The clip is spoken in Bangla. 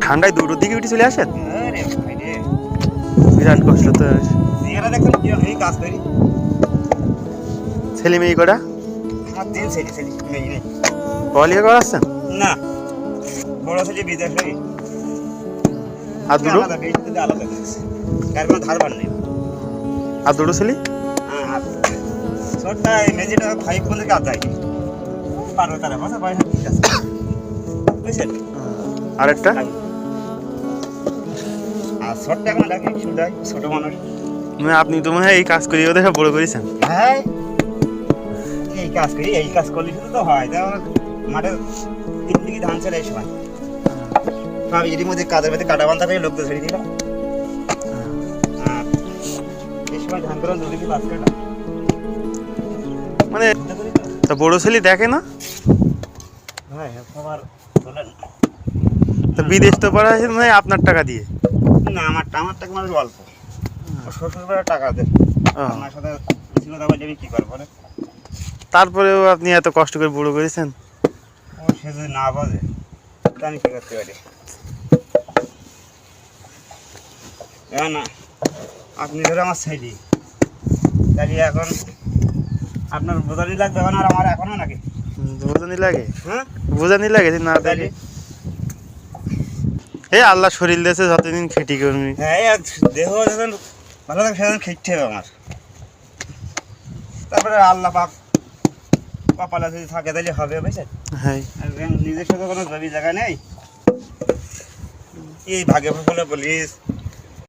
ঠান্ডায় দুটোর দিকে উঠে চলে আসেন? আরে ভাই রে, বিরাট কষ্ট তো। চেহারা দেখুন কি কাজ করি। ছেলে মেয়ে কটা? আমার 3 ছেলে মেয়ে নেই। পড়ালেখা করাচ্ছেন? না, বড় ছেলে বিদেশে, আর দুটো? আলাদা বিদেশে আলাদা আছে, কার কোনো ধার বার নেই। আর দুটো ছেলে? হ্যাঁ, আর ছোটটা এই মেজিটা 5 পর্যন্ত কাজ যায়, পারবে তারা বছর বয়স ঠিক আছে, বুঝছেন? আরেকটা? আর ছোটটা এখন দেখি শুধু ছোট মানুষ। মানে আপনি তো মনে হয় এই কাজ করিয়ে ওদের বড় করেছেন। হ্যাঁ, এই কাজ করি, এই কাজ করলে শুধু তো হয়। যেমন মাঠে 3 দিকে ধান ছেড়ে এই সময় আমি এর মধ্যে কাদের মধ্যে কাটা বান্ধা করে লোকদের ছেড়ে দিলাম। এই সময় ধান করার জন্য কি বাস কাটা মানে তা বড় ছেলে দেখে না? হ্যাঁ, সবার বলেন তা বিদেশ তো পড়াচ্ছেন মানে আপনার টাকা দিয়ে? না, আমার টাকা মানুষ অল্প, শ্বশুর বাড়ির টাকা দেয়। আমার সাথে ছিল, তারপর আমি কি করবো বলে? তারপরেও আপনি এত কষ্ট করে বড় করেছেন। ও সে যদি না বোঝে তা আমি কি করতে পারি? না, আপনি ধরে আমার ছেলে, তাহলে এখন আপনার বোঝানি লাগবে এখন, আর আমার এখনো নাকি বোঝানি লাগে? হ্যাঁ, বোঝানি লাগে যে না তাহলে দেখে। এই আল্লাহ শরীর দিয়েছে, যতদিন খেটি করবি। হ্যাঁ, আর দেহ যখন ভালো থাকে সেদিন খেতে হবে আমার। তারপরে আল্লাহ পাক কপালে যদি থাকে তাহলে হবে, বুঝছেন? হ্যাঁ, আর নিজস্ব তো কোনো জমি জায়গা নেই, এই ভাগে ফসলে বলিস